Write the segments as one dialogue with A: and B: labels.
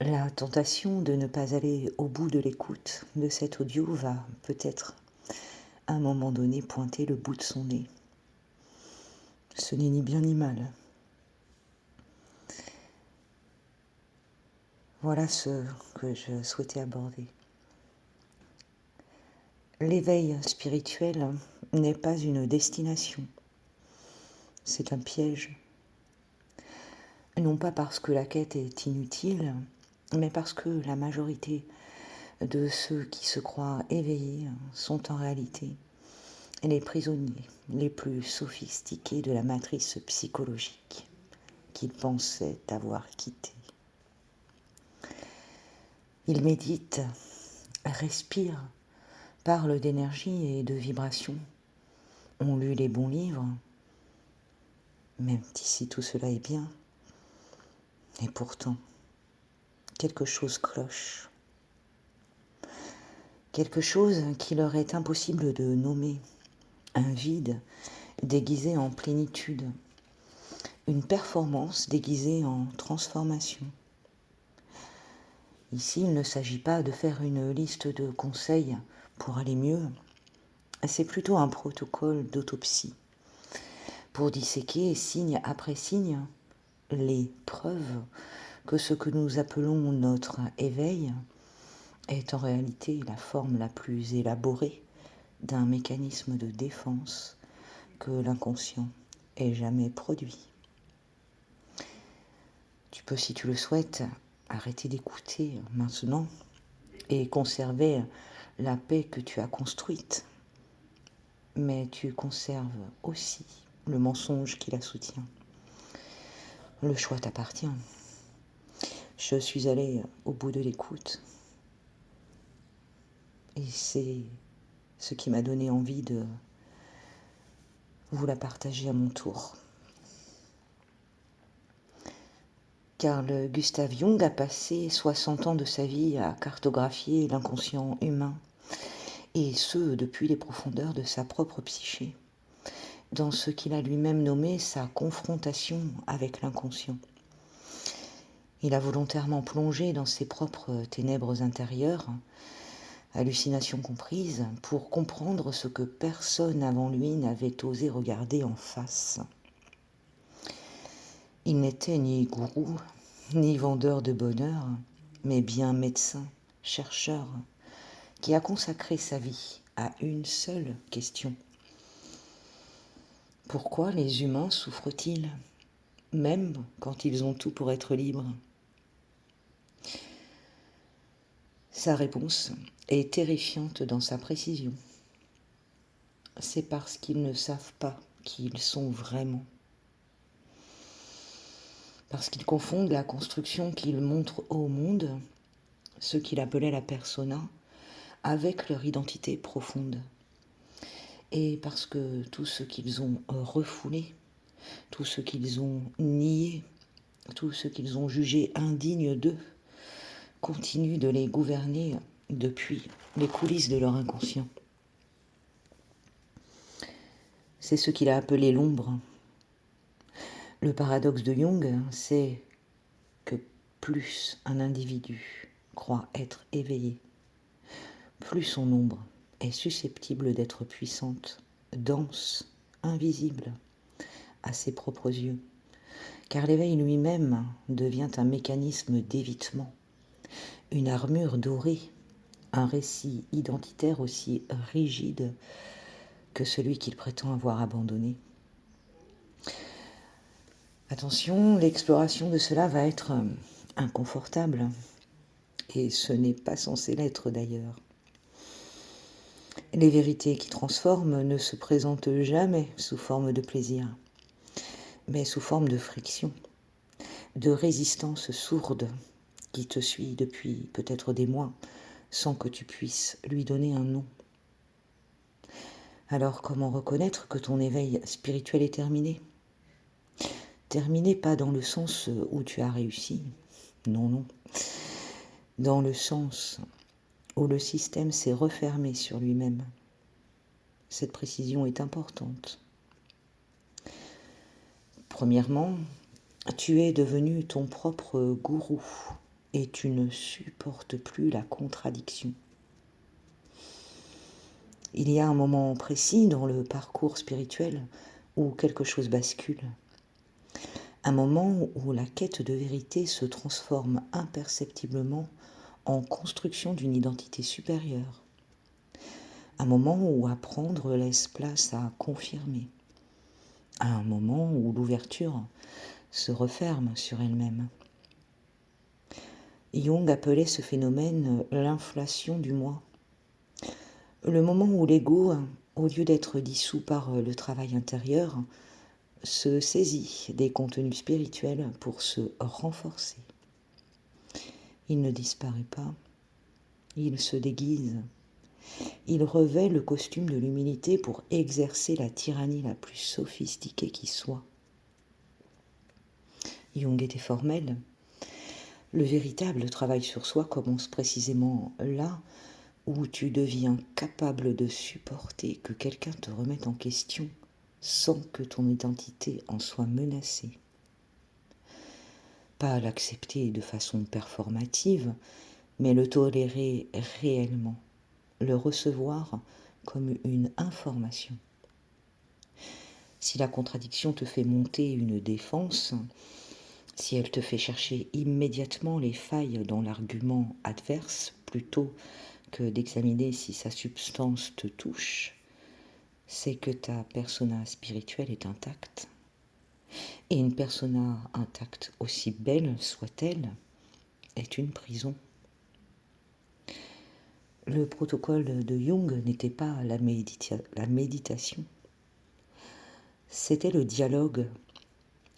A: La tentation de ne pas aller au bout de l'écoute de cet audio va peut-être, à un moment donné, pointer le bout de son nez. Ce n'est ni bien ni mal. Voilà ce que je souhaitais aborder. L'éveil spirituel n'est pas une destination, c'est un piège. Non pas parce que la quête est inutile, mais parce que la majorité de ceux qui se croient éveillés sont en réalité les prisonniers les plus sophistiqués de la matrice psychologique qu'ils pensaient avoir quittée. Ils méditent, respirent, parlent d'énergie et de vibration, ont lu les bons livres, même si tout cela est bien. Et pourtant, quelque chose cloche. Quelque chose qui leur est impossible de nommer. Un vide déguisé en plénitude. Une performance déguisée en transformation. Ici, il ne s'agit pas de faire une liste de conseils pour aller mieux. C'est plutôt un protocole d'autopsie pour disséquer, signe après signe, les preuves que ce que nous appelons notre éveil est en réalité la forme la plus élaborée d'un mécanisme de défense que l'inconscient ait jamais produit. Tu peux, si tu le souhaites, arrêter d'écouter maintenant et conserver la paix que tu as construite. Mais tu conserves aussi le mensonge qui la soutient. Le choix t'appartient. Je suis allée au bout de l'écoute. Et c'est ce qui m'a donné envie de vous la partager à mon tour. Carl Gustav Jung a passé 60 ans de sa vie à cartographier l'inconscient humain, et ce, depuis les profondeurs de sa propre psyché, dans ce qu'il a lui-même nommé sa confrontation avec l'inconscient. Il a volontairement plongé dans ses propres ténèbres intérieures, hallucinations comprises, pour comprendre ce que personne avant lui n'avait osé regarder en face. Il n'était ni gourou, ni vendeur de bonheur, mais bien médecin, chercheur, qui a consacré sa vie à une seule question. Pourquoi les humains souffrent-ils, même quand ils ont tout pour être libres ? Sa réponse est terrifiante dans sa précision. C'est parce qu'ils ne savent pas qui ils sont vraiment. Parce qu'ils confondent la construction qu'ils montrent au monde, ce qu'il appelait la persona, avec leur identité profonde. Et parce que tout ce qu'ils ont refoulé, tout ce qu'ils ont nié, tout ce qu'ils ont jugé indigne d'eux, continue de les gouverner depuis les coulisses de leur inconscient. C'est ce qu'il a appelé l'ombre. Le paradoxe de Jung, c'est que plus un individu croit être éveillé, plus son ombre est susceptible d'être puissante, dense, invisible à ses propres yeux, car l'éveil lui-même devient un mécanisme d'évitement, une armure dorée, un récit identitaire aussi rigide que celui qu'il prétend avoir abandonné. Attention, l'exploration de cela va être inconfortable, et ce n'est pas censé l'être d'ailleurs. Les vérités qui transforment ne se présentent jamais sous forme de plaisir, mais sous forme de friction, de résistance sourde qui te suit depuis peut-être des mois sans que tu puisses lui donner un nom. Alors comment reconnaître que ton éveil spirituel est terminé ? Terminé pas dans le sens où tu as réussi, non, dans le sens où le système s'est refermé sur lui-même. Cette précision est importante. Premièrement, tu es devenu ton propre gourou, et tu ne supportes plus la contradiction. Il y a un moment précis dans le parcours spirituel où quelque chose bascule. Un moment où la quête de vérité se transforme imperceptiblement en construction d'une identité supérieure. Un moment où apprendre laisse place à confirmer. Un moment où l'ouverture se referme sur elle-même. Jung appelait ce phénomène l'inflation du moi. Le moment où l'ego, au lieu d'être dissous par le travail intérieur, se saisit des contenus spirituels pour se renforcer. Il ne disparaît pas, il se déguise. Il revêt le costume de l'humilité pour exercer la tyrannie la plus sophistiquée qui soit. Jung était formel. Le véritable travail sur soi commence précisément là où tu deviens capable de supporter que quelqu'un te remette en question sans que ton identité en soit menacée. Pas l'accepter de façon performative, mais le tolérer réellement, le recevoir comme une information. Si la contradiction te fait monter une défense, si elle te fait chercher immédiatement les failles dans l'argument adverse plutôt que d'examiner si sa substance te touche, c'est que ta persona spirituelle est intacte. Et une persona intacte, aussi belle soit-elle, est une prison. Le protocole de Jung n'était pas la méditation, c'était le dialogue,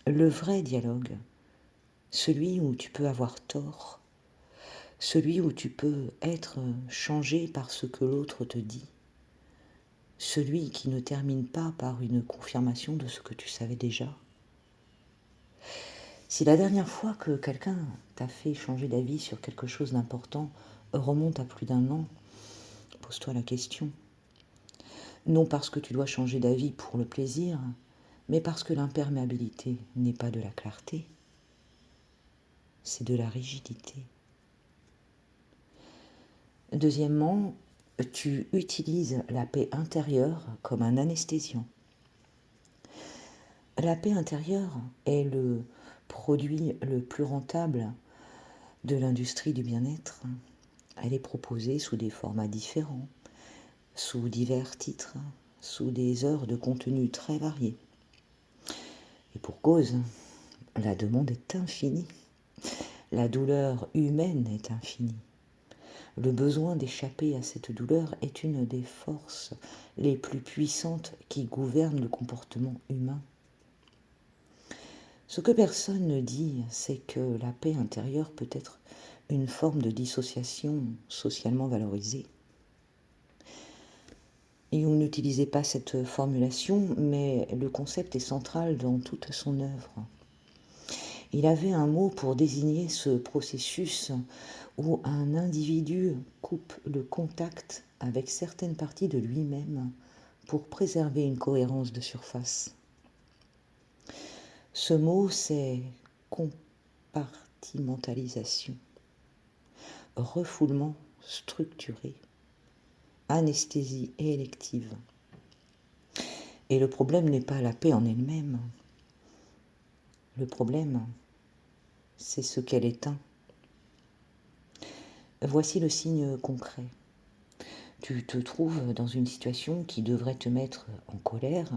A: le vrai dialogue, celui où tu peux avoir tort, celui où tu peux être changé par ce que l'autre te dit, celui qui ne termine pas par une confirmation de ce que tu savais déjà. Si la dernière fois que quelqu'un t'a fait changer d'avis sur quelque chose d'important remonte à plus d'un an, pose-toi la question. Non parce que tu dois changer d'avis pour le plaisir, mais parce que l'imperméabilité n'est pas de la clarté, c'est de la rigidité. Deuxièmement, tu utilises la paix intérieure comme un anesthésiant. La paix intérieure est le produit le plus rentable de l'industrie du bien-être. Elle est proposée sous des formats différents, sous divers titres, sous des heures de contenu très variés. Et pour cause, la demande est infinie. La douleur humaine est infinie. Le besoin d'échapper à cette douleur est une des forces les plus puissantes qui gouvernent le comportement humain. Ce que personne ne dit, c'est que la paix intérieure peut être une forme de dissociation socialement valorisée. Jung n'utilisait pas cette formulation, mais le concept est central dans toute son œuvre. Il avait un mot pour désigner ce processus où un individu coupe le contact avec certaines parties de lui-même pour préserver une cohérence de surface. Ce mot, c'est compartimentalisation, refoulement structuré, anesthésie élective. Et le problème n'est pas la paix en elle-même. Le problème, c'est ce qu'elle éteint. Voici le signe concret. Tu te trouves dans une situation qui devrait te mettre en colère,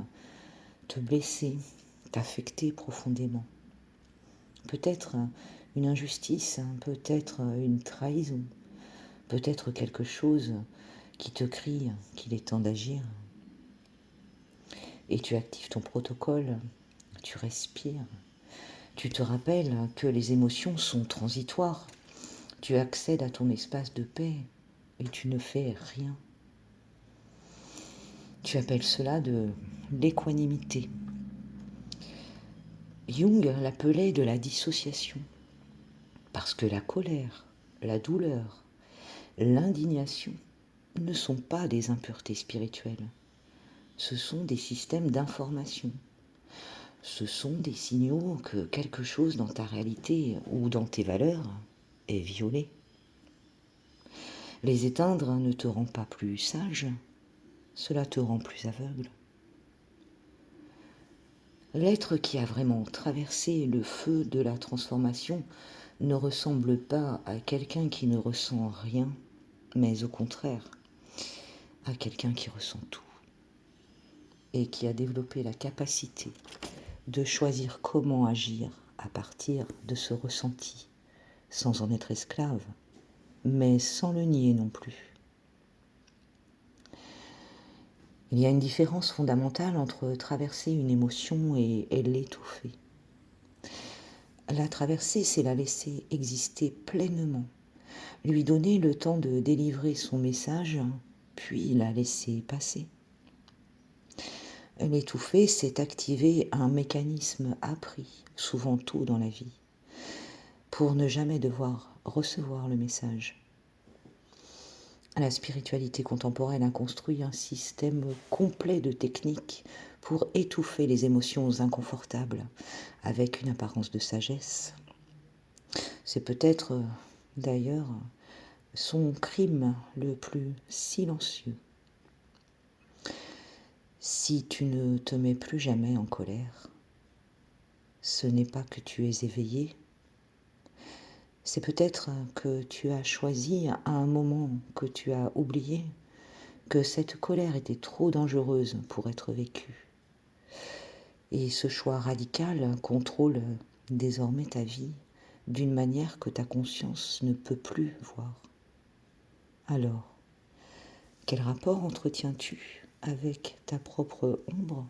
A: te blesser, t'affecter profondément. Peut-être une injustice, peut-être une trahison, peut-être quelque chose qui te crie qu'il est temps d'agir. Et tu actives ton protocole, tu respires, tu te rappelles que les émotions sont transitoires, tu accèdes à ton espace de paix et tu ne fais rien. Tu appelles cela de l'équanimité. Jung l'appelait de la dissociation, parce que la colère, la douleur, l'indignation ne sont pas des impuretés spirituelles, ce sont des systèmes d'information. Ce sont des signaux que quelque chose dans ta réalité ou dans tes valeurs et violer. Les éteindre ne te rend pas plus sage, cela te rend plus aveugle. L'être qui a vraiment traversé le feu de la transformation ne ressemble pas à quelqu'un qui ne ressent rien, mais au contraire, à quelqu'un qui ressent tout et qui a développé la capacité de choisir comment agir à partir de ce ressenti, sans en être esclave, mais sans le nier non plus. Il y a une différence fondamentale entre traverser une émotion et l'étouffer. La traverser, c'est la laisser exister pleinement, lui donner le temps de délivrer son message, puis la laisser passer. L'étouffer, c'est activer un mécanisme appris, souvent tôt dans la vie, pour ne jamais devoir recevoir le message. La spiritualité contemporaine a construit un système complet de techniques pour étouffer les émotions inconfortables avec une apparence de sagesse. C'est peut-être d'ailleurs son crime le plus silencieux. Si tu ne te mets plus jamais en colère, ce n'est pas que tu es éveillé, c'est peut-être que tu as choisi à un moment que tu as oublié que cette colère était trop dangereuse pour être vécue. Et ce choix radical contrôle désormais ta vie d'une manière que ta conscience ne peut plus voir. Alors, quel rapport entretiens-tu avec ta propre ombre ?